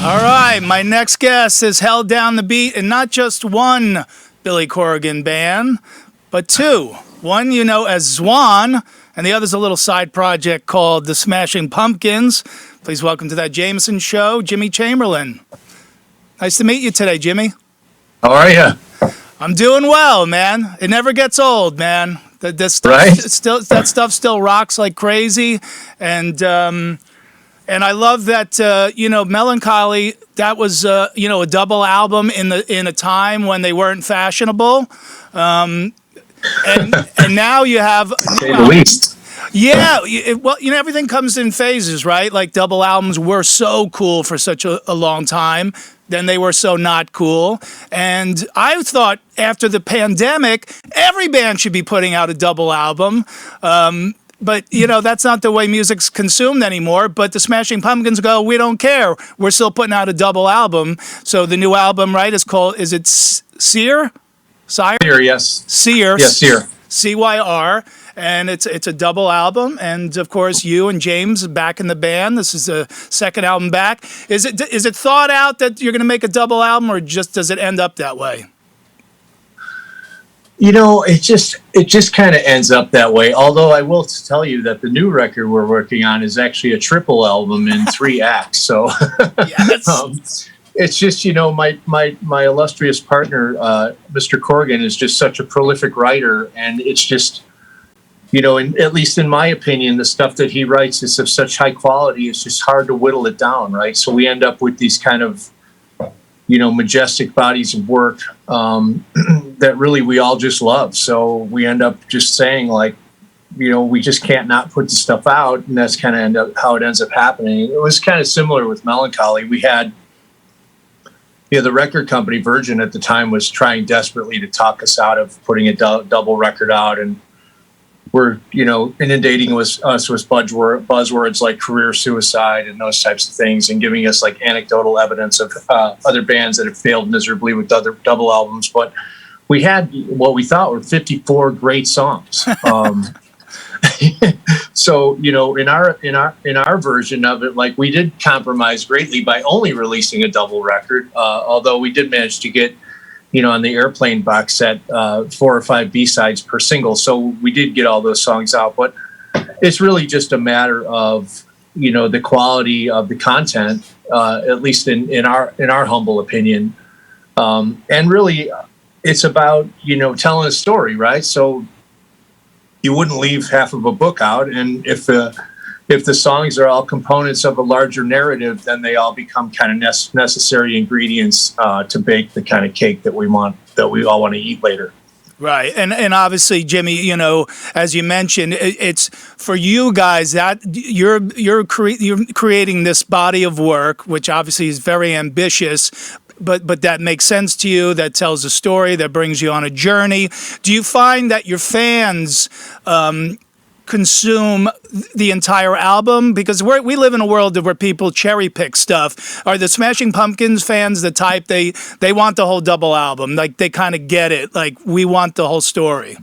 All right, my next guest has held down the beat in not just one Billy Corgan band, but two. One you know as Zwan, and the other's a little side project called The Smashing Pumpkins. Please welcome to that Jamieson show, Jimmy Chamberlin. Nice to meet you today, Jimmy. How are you? I'm doing well, man. It never gets old, man. That stuff still rocks like crazy, and I love that Melancholy. That was a double album in a time when they weren't fashionable, and now you have at least. Yeah, everything comes in phases, right? Like double albums were so cool for such a long time. Then they were so not cool. And I thought after the pandemic, every band should be putting out a double album. But, that's not the way music's consumed anymore. But the Smashing Pumpkins go, we don't care. We're still putting out a double album. So the new album, right, is it Sear? Sear, yes. Sear. Yes, Sear. CYR. And it's a double album, and of course you and James back in the band. This is the second album back. Is it thought out that you're going to make a double album, or just does it end up that way? It just kind of ends up that way. Although I will tell you that the new record we're working on is actually a triple album in 3 acts. So yes. It's just my illustrious partner, Mr. Corgan, is just such a prolific writer, and it's just. At least in my opinion, the stuff that he writes is of such high quality, it's just hard to whittle it down, right? So we end up with these kind of, majestic bodies of work that really we all just love. So we end up just saying, like, we just can't not put the stuff out, and that's kind of how it ends up happening. It was kind of similar with Melancholy. We had, the record company, Virgin, at the time was trying desperately to talk us out of putting a double record out, and we're, inundating us with buzzwords like career suicide and those types of things, and giving us like anecdotal evidence of other bands that have failed miserably with other double albums. But we had what we thought were 54 great songs. So, in our version of it, like, we did compromise greatly by only releasing a double record, although we did manage to get, on the Airplane box set, 4 or 5 B-sides per single. So we did get all those songs out, but it's really just a matter of, the quality of the content, at least in our humble opinion. And really it's about, telling a story, right? So you wouldn't leave half of a book out. And if the songs are all components of a larger narrative, then they all become kind of necessary ingredients to bake the kind of cake that we all want to eat later. Right. And obviously, Jimmy, as you mentioned, it's for you guys that you're creating this body of work, which obviously is very ambitious, but that makes sense to you, that tells a story, that brings you on a journey. Do you find that your fans consume the entire album? Because we live in a world where people cherry pick stuff. Are the Smashing Pumpkins fans the type they want the whole double album? Like, they kind of get it. Like, we want the whole story.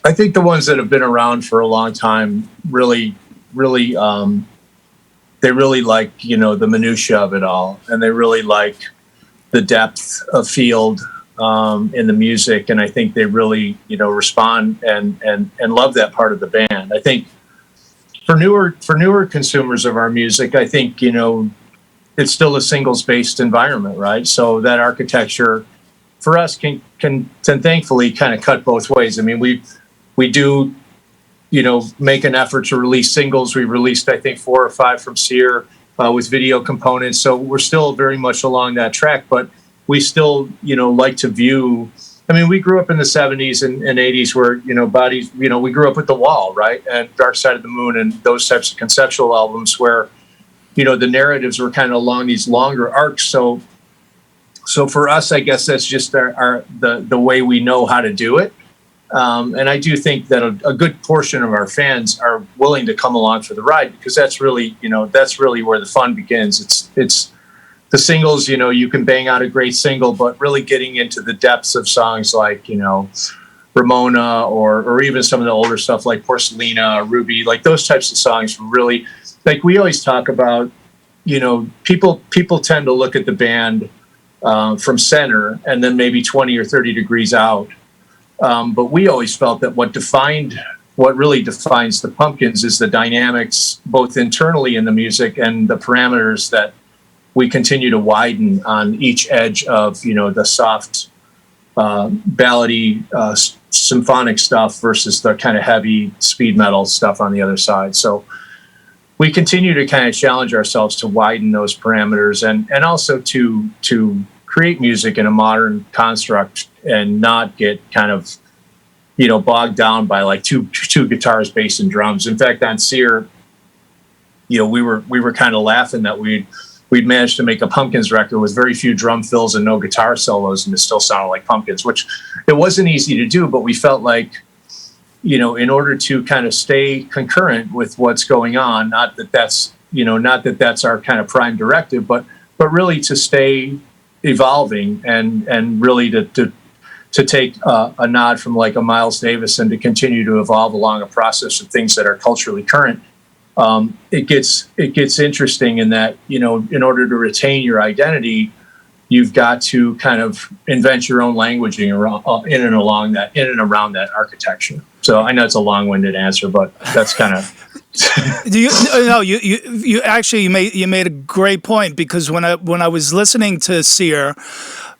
I think the ones that have been around for a long time really, they really like, the minutia of it all. And they really like the depth of field in the music, and I think they really, respond and love that part of the band. I think for newer consumers of our music, I think it's still a singles based environment, right? So that architecture for us can thankfully kind of cut both ways. I mean, we do make an effort to release singles. We released, I think, 4 or 5 from Sear with video components, so we're still very much along that track, but we still, like to view. I mean, we grew up in the 70s and 80s where, bodies, we grew up with The Wall, right? And Dark Side of the Moon and those types of conceptual albums where, the narratives were kind of along these longer arcs. So for us, I guess that's just the way we know how to do it. And I do think that a good portion of our fans are willing to come along for the ride, because that's really where the fun begins. It's the singles, you can bang out a great single, but really getting into the depths of songs like, Ramona or even some of the older stuff like Porcelina, Ruby, like those types of songs really, like we always talk about, people tend to look at the band from center and then maybe 20 or 30 degrees out. But we always felt that what really defines the Pumpkins is the dynamics, both internally in the music and the parameters that we continue to widen on each edge of, the soft, ballady, symphonic stuff versus the kind of heavy speed metal stuff on the other side. So we continue to kind of challenge ourselves to widen those parameters and also to create music in a modern construct and not get kind of, bogged down by like two guitars, bass, and drums. In fact, on Sear, we were kind of laughing that we'd managed to make a Pumpkins record with very few drum fills and no guitar solos, and it still sounded like Pumpkins, which it wasn't easy to do, but we felt like, in order to kind of stay concurrent with what's going on, not that that's our kind of prime directive, but really to stay evolving and really to take a nod from like a Miles Davis and to continue to evolve along a process of things that are culturally current. It gets interesting in that, in order to retain your identity, you've got to kind of invent your own languaging in and around that architecture. So I know it's a long-winded answer, but that's kind of. You made a great point, because when I was listening to Sear,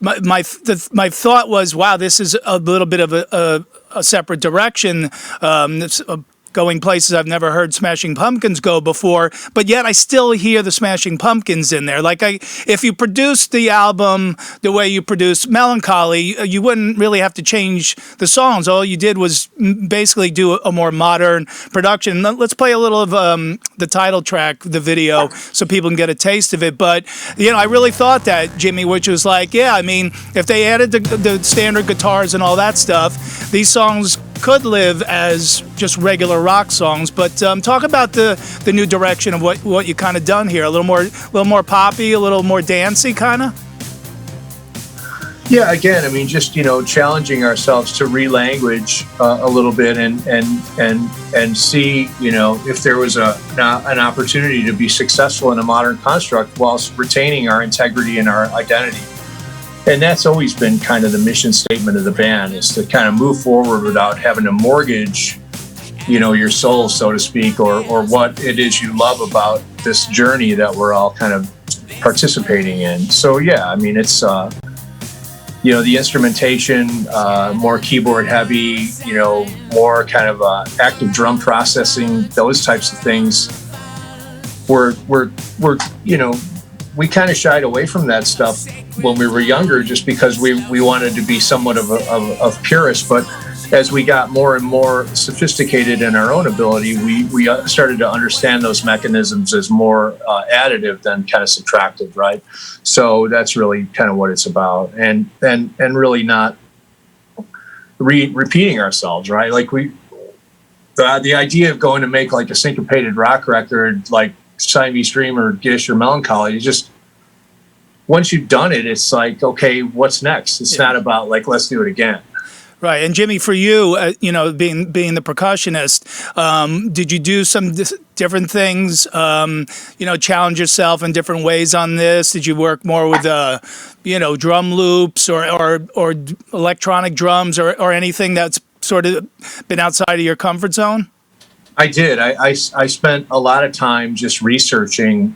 my thought was, wow, this is a little bit of a separate direction. It's going places I've never heard Smashing Pumpkins go before, but yet I still hear the Smashing Pumpkins in there. Like, if you produced the album the way you produced Melancholy, you wouldn't really have to change the songs. All you did was basically do a more modern production. Let's play a little of the title track, the video, so people can get a taste of it. But, I really thought that, Jimmy, which was like, yeah, I mean, if they added the standard guitars and all that stuff, these songs could live as just regular rock songs. But talk about the new direction of what you kind of done here. A little more poppy, a little more dancey, kind of. Yeah, again, I mean, just challenging ourselves to relanguage a little bit and see if there was an opportunity to be successful in a modern construct whilst retaining our integrity and our identity. And that's always been kind of the mission statement of the band, is to kind of move forward without having to mortgage, your soul, so to speak, or what it is you love about this journey that we're all kind of participating in. So, yeah, I mean, it's, the instrumentation, more keyboard heavy, more kind of active drum processing, those types of things. We kind of shied away from that stuff when we were younger, just because we wanted to be somewhat of purists. But as we got more and more sophisticated in our own ability, we started to understand those mechanisms as more additive than kind of subtractive, right? So that's really kind of what it's about, and really not repeating ourselves, right? Like the idea of going to make like a syncopated rock record, like Siamese Dream or Gish or Melancholy, just once you've done it, it's like, okay, what's next? It's not about like, let's do it again. Right. And Jimmy, for you, being the percussionist, did you do some different things, challenge yourself in different ways on this? Did you work more with, drum loops or electronic drums or anything that's sort of been outside of your comfort zone? I did. I spent a lot of time just researching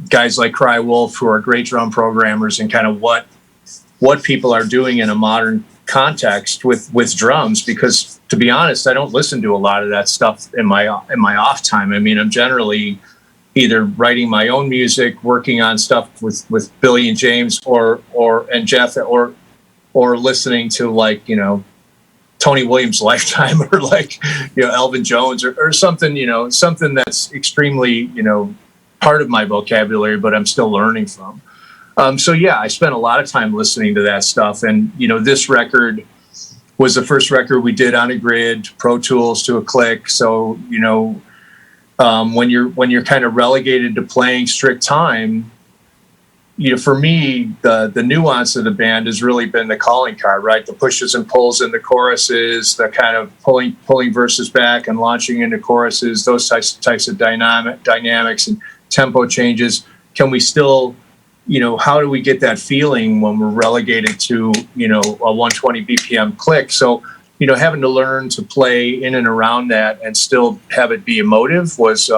guys like Cry Wolf, who are great drum programmers, and kind of what people are doing in a modern context with drums. Because to be honest, I don't listen to a lot of that stuff in my off time. I mean, I'm generally either writing my own music, working on stuff with Billy and James and Jeff, or listening to like Tony Williams' Lifetime, or like Elvin Jones or something, something that's extremely part of my vocabulary, but I'm still learning from. So yeah, I spent a lot of time listening to that stuff, and this record was the first record we did on a grid, Pro Tools to a click. So when you're kind of relegated to playing strict time, for me, the nuance of the band has really been the calling card, right? The pushes and pulls in the choruses, the kind of pulling verses back and launching into choruses, those types of dynamics, and tempo changes, can we still, how do we get that feeling when we're relegated to, a 120 BPM click? So, having to learn to play in and around that and still have it be emotive was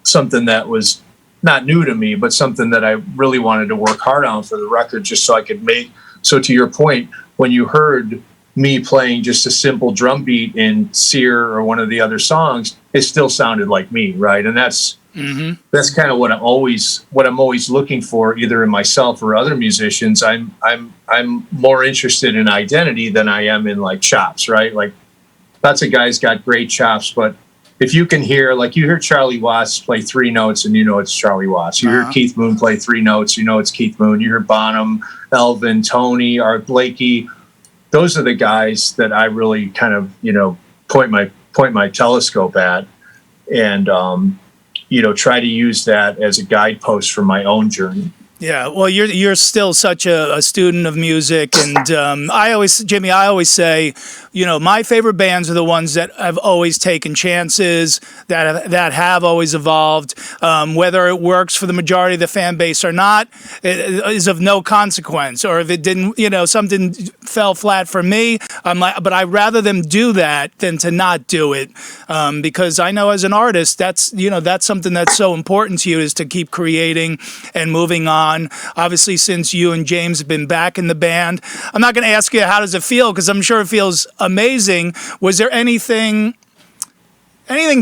something that was not new to me, but something that I really wanted to work hard on for the record, just so I could make. So to your point, when you heard me playing just a simple drum beat in Sear or one of the other songs, it still sounded like me, right? And that's kind of what I'm always looking for, either in myself or other musicians. I'm more interested in identity than I am in like chops, right? Like lots of guys got great chops, but if you can hear, like you hear Charlie Watts play 3 notes and it's Charlie Watts. You hear Keith Moon play 3 notes, it's Keith Moon. You hear Bonham, Elvin, Tony, Art Blakey. Those are the guys that I really kind of, point my telescope at and, try to use that as a guidepost for my own journey. Yeah, well, you're still such a student of music, and I always say, my favorite bands are the ones that have always taken chances, that have always evolved. Whether it works for the majority of the fan base or not, it is of no consequence. Or if it didn't, something fell flat for me, but I'd rather them do that than to not do it, because I know as an artist, that's something that's so important to you, is to keep creating and moving on. Obviously, since you and James have been back in the band, I'm not going to ask you how does it feel, because I'm sure it feels amazing. Was there anything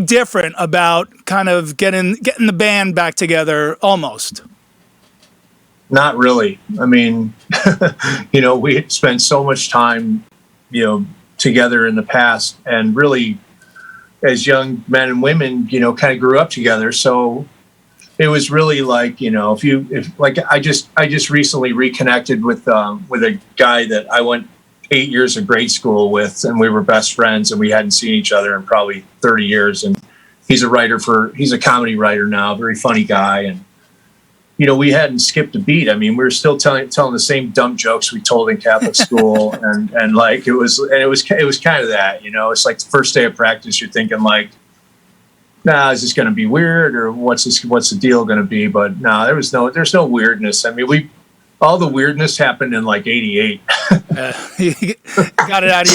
different about kind of getting the band back together almost? Not really. I mean, we had spent so much time, together in the past, and really as young men and women, kind of grew up together. So it was really like, I just recently reconnected with a guy that I went 8 years of grade school with, and we were best friends, and we hadn't seen each other in probably 30 years. And he's a comedy writer now, very funny guy. And, we hadn't skipped a beat. I mean, we were still telling the same dumb jokes we told in Catholic school. and like, it was kind of that, it's like the first day of practice, you're thinking like, is this going to be weird, or what's the deal going to be? But no, there's no weirdness. I mean, all the weirdness happened in like '88. You got it out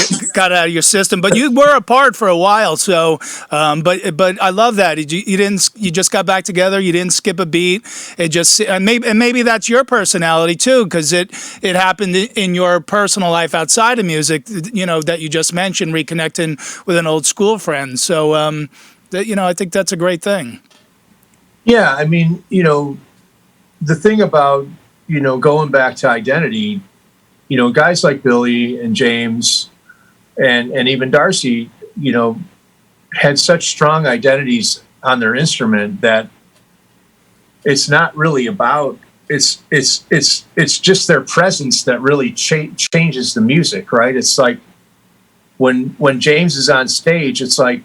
of your system, but you were apart for a while. So, but I love that you just got back together. You didn't skip a beat. It just and maybe that's your personality too, because it happened in your personal life outside of music. That you just mentioned, reconnecting with an old school friend. So, I think that's a great thing. Yeah, I mean, the thing about going back to identity, guys like Billy and James and even Darcy, had such strong identities on their instrument that it's not really about, it's just their presence that really changes the music, right? It's like when James is on stage, it's like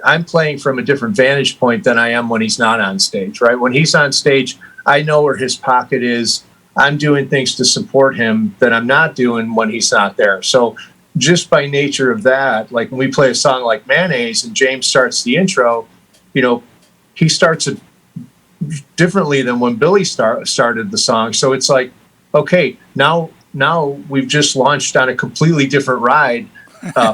I'm playing from a different vantage point than I am when he's not on stage, right? When he's on stage, I know where his pocket is. I'm doing things to support him that I'm not doing when he's not there. So just by nature of that, like when we play a song like Mayonnaise and James starts the intro, he starts it differently than when Billy started the song. So it's like, okay, now we've just launched on a completely different ride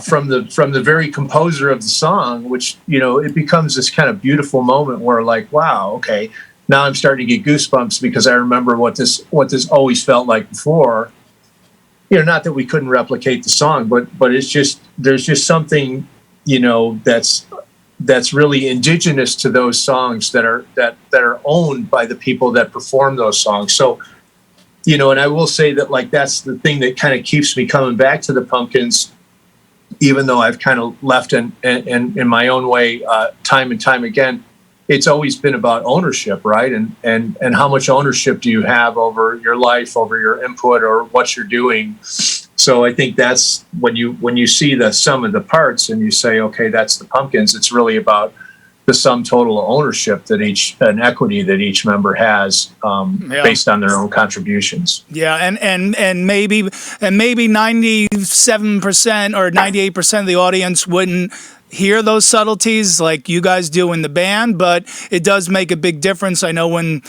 from the very composer of the song, which, it becomes this kind of beautiful moment where like, wow, okay, now I'm starting to get goosebumps because I remember what this always felt like before. Not that we couldn't replicate the song, but it's just, there's just something, that's really indigenous to those songs that are owned by the people that perform those songs. So, and I will say that like, that's the thing that kind of keeps me coming back to the Pumpkins, even though I've kind of left in my own way, time and time again. It's always been about ownership, right? And how much ownership do you have over your life, over your input, or what you're doing? So I think that's when you see the sum of the parts and you say, okay, that's the Pumpkins. It's really about, the sum total of ownership that and equity that each member has based on their own contributions. Yeah, and maybe 97% or 98% of the audience wouldn't hear those subtleties like you guys do in the band, but it does make a big difference. I know when,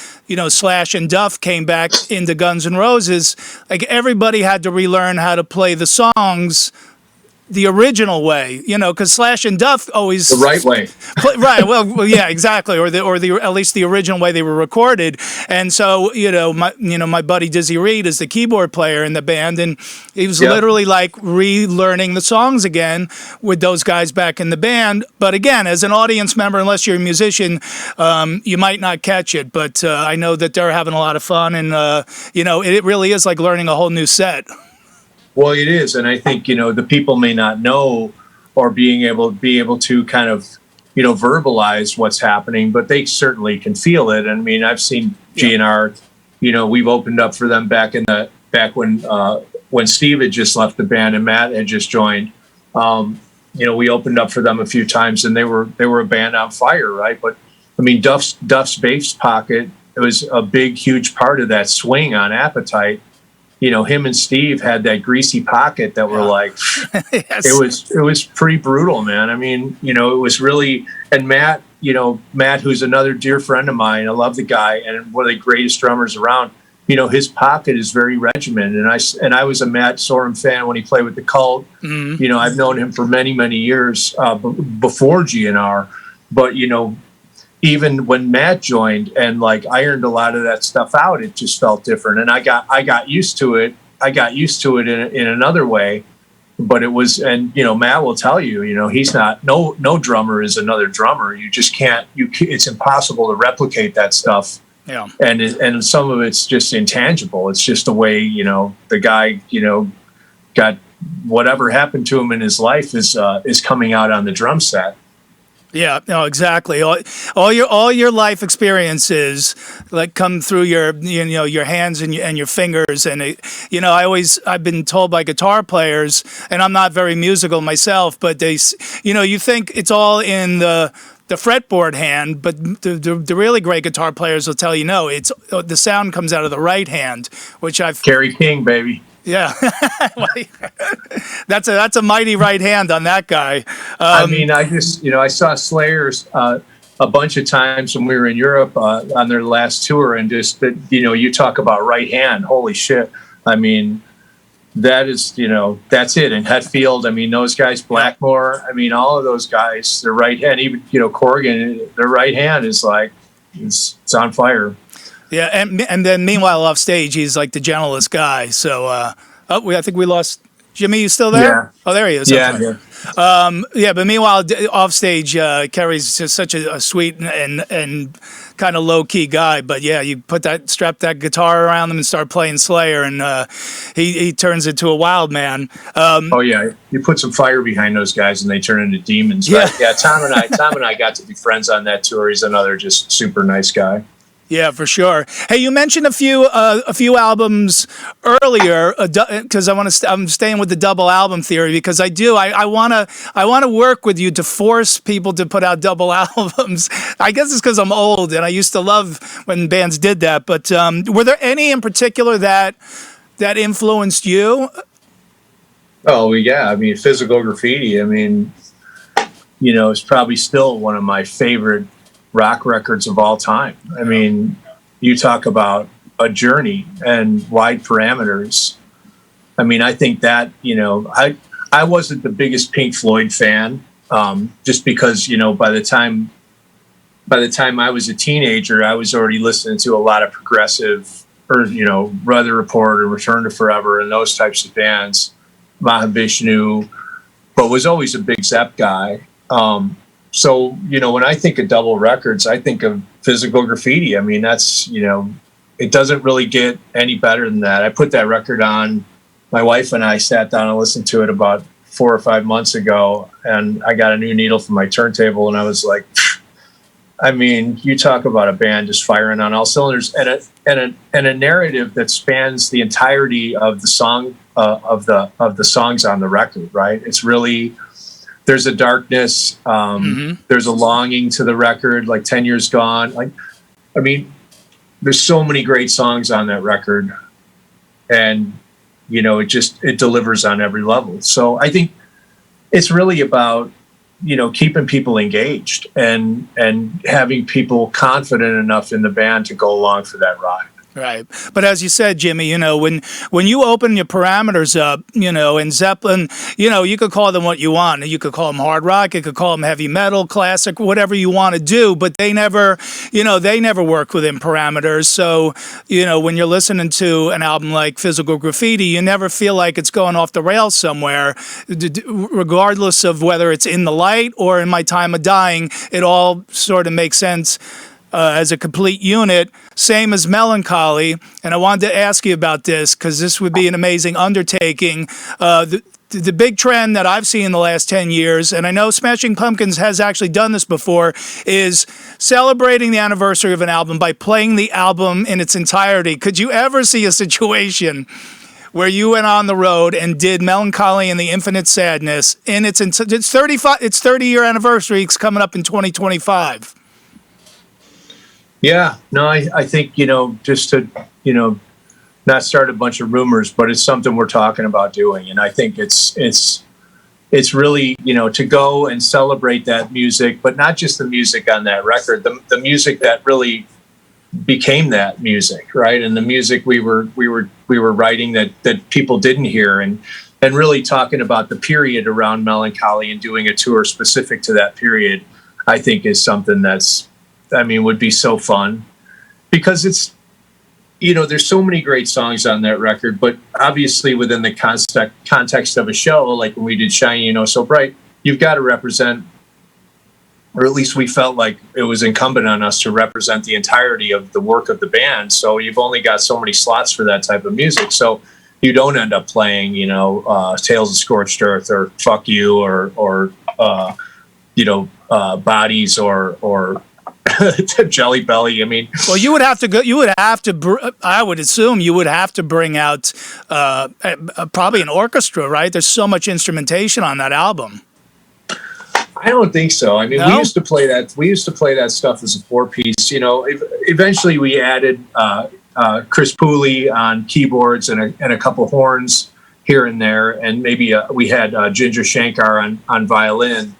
Slash and Duff came back into Guns N' Roses, like everybody had to relearn how to play the songs the original way, because Slash and Duff always the right way, right? Well, yeah, exactly, or the at least the original way they were recorded. And so, my buddy Dizzy Reed is the keyboard player in the band, and he was literally like relearning the songs again with those guys back in the band. But again, as an audience member, unless you're a musician, you might not catch it. But I know that they're having a lot of fun, and it really is like learning a whole new set. Well, it is, and I think the people may not know or be able to kind of verbalize what's happening, but they certainly can feel it. I mean, I've seen GNR. We've opened up for them back when Steve had just left the band and Matt had just joined. We opened up for them a few times, and they were a band on fire, right? But I mean, Duff's bass pocket, it was a big, huge part of that swing on Appetite. Him and Steve had that greasy pocket that were like, yes. It was pretty brutal, man. I mean, it was really, and Matt, who's another dear friend of mine. I love the guy and one of the greatest drummers around. His pocket is very regimented, and I was a Matt Sorum fan when he played with the Cult. Mm-hmm. I've known him for many, many years before GNR, but even when Matt joined and like ironed a lot of that stuff out, it just felt different. And I got used to it. I got used to it in another way, but it was, and Matt will tell you, he's not, no drummer is another drummer. You just can't, it's impossible to replicate that stuff. Yeah. And some of it's just intangible. It's just the way, the guy, got whatever happened to him in his life is coming out on the drum set. Yeah, no, exactly. All your life experiences like come through your your hands and your fingers, and I've been told by guitar players, and I'm not very musical myself, but they you think it's all in the fretboard hand, but the really great guitar players will tell you no, it's the sound comes out of the right hand, which I've Kerry King, baby. Yeah, that's a mighty right hand on that guy. I mean, I just I saw Slayers a bunch of times when we were in Europe on their last tour, and just that you talk about right hand, holy shit! I mean, that is that's it. And Hetfield, I mean, those guys, Blackmore, I mean, all of those guys, their right hand, even Corgan, their right hand is like it's on fire. Yeah, and then meanwhile off stage he's like the gentlest guy. So I think we lost Jimmy. You still there? Yeah. Oh, there he is. Yeah. But meanwhile off stage, Kerry's just such a sweet and kind of low key guy. But yeah, you strap that guitar around him and start playing Slayer, and he turns into a wild man. Oh yeah, you put some fire behind those guys and they turn into demons. Right? Yeah. Tom and I got to be friends on that tour. He's another just super nice guy. Yeah, for sure. Hey, you mentioned a few albums earlier because I'm staying with the double album theory because I want to work with you to force people to put out double albums. I guess it's because I'm old and I used to love when bands did that. But were there any in particular that influenced you? Oh yeah, I mean, Physical Graffiti. I mean, it's probably still one of my favorite rock records of all time. I mean, you talk about a journey and wide parameters. I mean, I think that, I wasn't the biggest Pink Floyd fan, just because, by the time I was a teenager, I was already listening to a lot of progressive or, Weather Report or Return to Forever and those types of bands, Mahavishnu, but was always a big Zepp guy. So, when I think of double records, I think of Physical Graffiti. I mean, that's, it doesn't really get any better than that. I put that record on. My wife and I sat down and listened to it about 4 or 5 months ago, and I got a new needle for my turntable, and I was like, I mean, you talk about a band just firing on all cylinders, and a narrative that spans the entirety of the song of the songs on the record, right? It's really there's a darkness. There's a longing to the record, like 10 Years Gone. Like, I mean, there's so many great songs on that record, and it delivers on every level. So I think it's really about keeping people engaged and having people confident enough in the band to go along for that ride. Right. But as you said, Jimmy, when you open your parameters up, in Zeppelin, you could call them what you want. You could call them hard rock. You could call them heavy metal, classic, whatever you want to do. But they never work within parameters. So, when you're listening to an album like Physical Graffiti, you never feel like it's going off the rails somewhere, regardless of whether it's In the Light or In My Time of Dying. It all sort of makes sense as a complete unit, same as Melancholy. And I wanted to ask you about this because this would be an amazing undertaking. The big trend that I've seen in the last 10 years, and I know Smashing Pumpkins has actually done this before, is celebrating the anniversary of an album by playing the album in its entirety. Could you ever see a situation where you went on the road and did Melancholy and the Infinite Sadness in its 30-year anniversary? It's coming up in 2025. Yeah, no, I think, just to, not start a bunch of rumors, but it's something we're talking about doing. And I think it's really, to go and celebrate that music, but not just the music on that record, the music that really became that music, right? And the music we were writing that people didn't hear, and really talking about the period around Melancholy and doing a tour specific to that period, I think is something would be so fun, because it's, there's so many great songs on that record, but obviously within the context of a show, like when we did Shiny, So Bright, you've got to represent, or at least we felt like it was incumbent on us to represent the entirety of the work of the band. So you've only got so many slots for that type of music. So you don't end up playing, Tales of Scorched Earth or Fuck You or Bodies or Jelly Belly. I mean, well, I would assume you would have to bring out probably an orchestra, right? There's so much instrumentation on that album. I don't think so. I mean, no? We used to play that stuff as a 4-piece. Eventually we added Chris Pooley on keyboards and a couple horns here and there, and maybe we had Ginger Shankar on violin.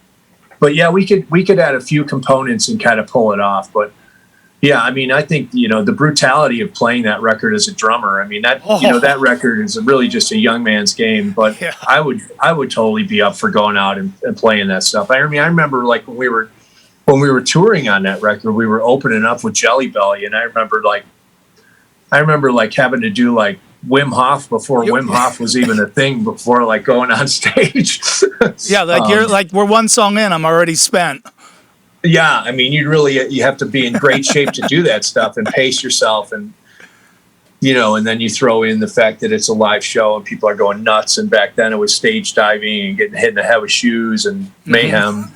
But yeah, we could add a few components and kind of pull it off. But yeah, I mean, I think, the brutality of playing that record as a drummer, I mean, that record is really just a young man's game. But yeah. I would totally be up for going out and playing that stuff. I mean, I remember like when we were touring on that record, we were opening up with Jelly Belly, and I remember having to do like Wim Hof before Wim Hof was even a thing, before like going on stage. Yeah, like you're like, we're one song in, I'm already spent. Yeah, I mean, you have to be in great shape to do that stuff and pace yourself, and and then you throw in the fact that it's a live show and people are going nuts. And back then it was stage diving and getting hit in the head with shoes and mayhem.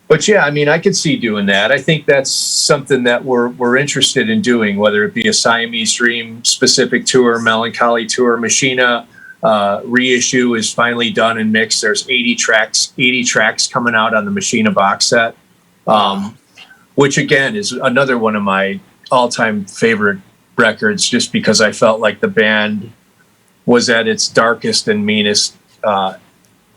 But yeah, I mean, I could see doing that. I think that's something that we're interested in doing, whether it be a Siamese Dream specific tour, Melancholy tour. Machina reissue is finally done and mixed. There's 80 tracks coming out on the Machina box set, which again is another one of my all-time favorite records, just because I felt like the band was at its darkest and meanest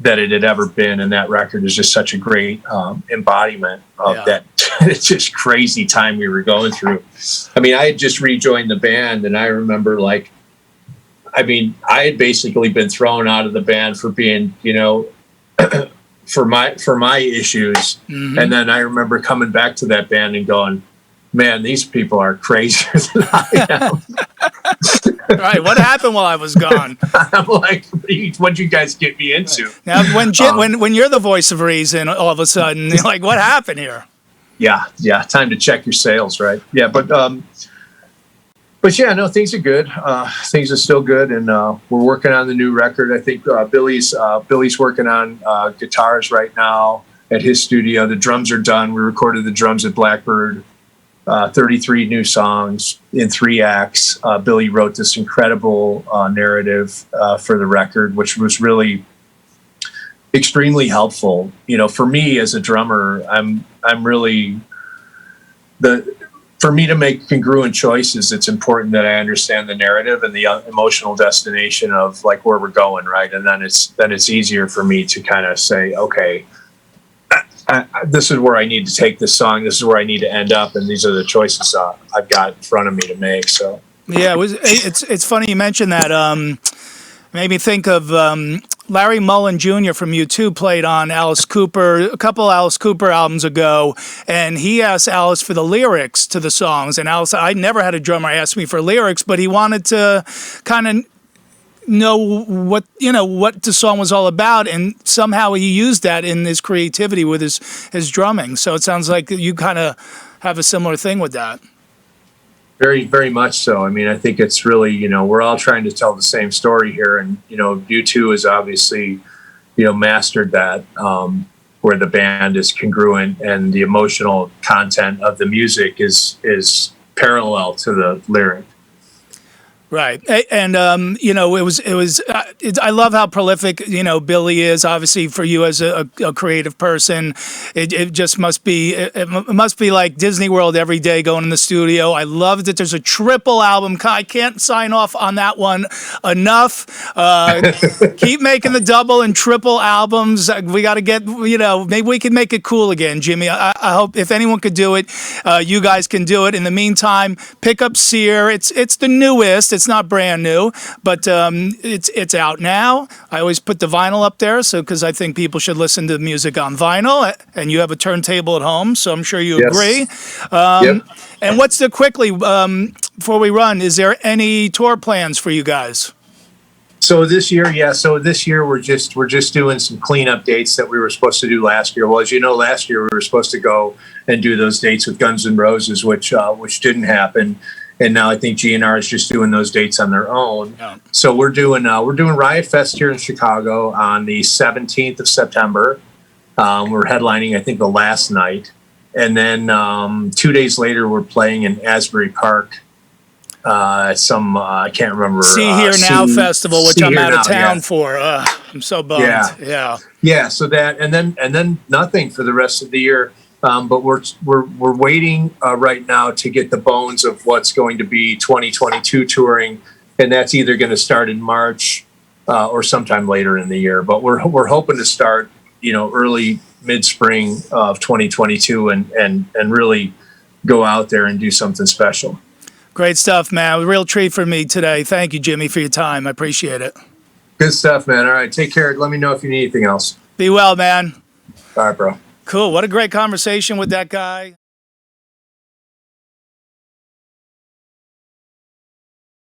that it had ever been, and that record is just such a great embodiment of that. It's just crazy time we were going through. I mean, I had just rejoined the band, and I remember I had basically been thrown out of the band for being, for my issues. Mm-hmm. And then I remember coming back to that band and going, man, these people are crazier than I am. Right. What happened while I was gone? I'm like, what'd you guys get me into? Now, when you're the voice of reason, all of a sudden, you're like, what happened here? Yeah. Time to check your sales, right? Yeah, but yeah, no, things are good. Things are still good, and we're working on the new record. I think Billy's working on guitars right now at his studio. The drums are done. We recorded the drums at Blackbird. 33 new songs in 3 acts. Billy wrote this incredible narrative for the record, which was really, extremely helpful. For me as a drummer, I'm really for me to make congruent choices, it's important that I understand the narrative and the emotional destination of like where we're going, right? And then it's easier for me to kind of say, okay, this is where I need to take this song. This is where I need to end up, and these are the choices I've got in front of me to make. So yeah, it's funny you mentioned that. Made me think of Larry Mullen Jr. from U2 played on Alice Cooper, a couple Alice Cooper albums ago, and he asked Alice for the lyrics to the songs. And Alice, I never had a drummer ask me for lyrics, but he wanted to kind of know what the song was all about, and somehow he used that in his creativity with his drumming. So it sounds like you kind of have a similar thing with that. very, very much so. I mean, I think it's really, we're all trying to tell the same story here, and U2 has obviously, mastered that, where the band is congruent and the emotional content of the music is parallel to the lyric. Right, and it was. I love how prolific Billy is. Obviously, for you as a creative person, it just must be. It must be like Disney World every day going in the studio. I love that there's a triple album. I can't sign off on that one enough. Keep making the double and triple albums. We got to get. Maybe we can make it cool again, Jimmy. I hope if anyone could do it, you guys can do it. In the meantime, pick up Sear. It's the newest. It's not brand new, but it's out now. I always put the vinyl up there, because I think people should listen to music on vinyl. And you have a turntable at home, so I'm sure you agree. Yep. And quickly before we run, is there any tour plans for you guys? So this year, we're just doing some cleanup dates that we were supposed to do last year. Well, as you know, last year we were supposed to go and do those dates with Guns N' Roses, which didn't happen. And now I think GNR is just doing those dates on their own. Yeah. So we're doing Riot Fest here in Chicago on the 17th of September. We're headlining, I think, the last night. And then 2 days later, we're playing in Asbury Park. I can't remember. See Here Now Festival, which I'm out of town for. I'm so bummed. Yeah. So that, and then nothing for the rest of the year. But we're waiting right now to get the bones of what's going to be 2022 touring, and that's either going to start in March or sometime later in the year. But we're hoping to start, early mid-spring of 2022, and really go out there and do something special. Great stuff, man. A real treat for me today. Thank you, Jimmy, for your time. I appreciate it. Good stuff, man. All right, take care. Let me know if you need anything else. Be well, man. All right, bro. Cool. What a great conversation with that guy.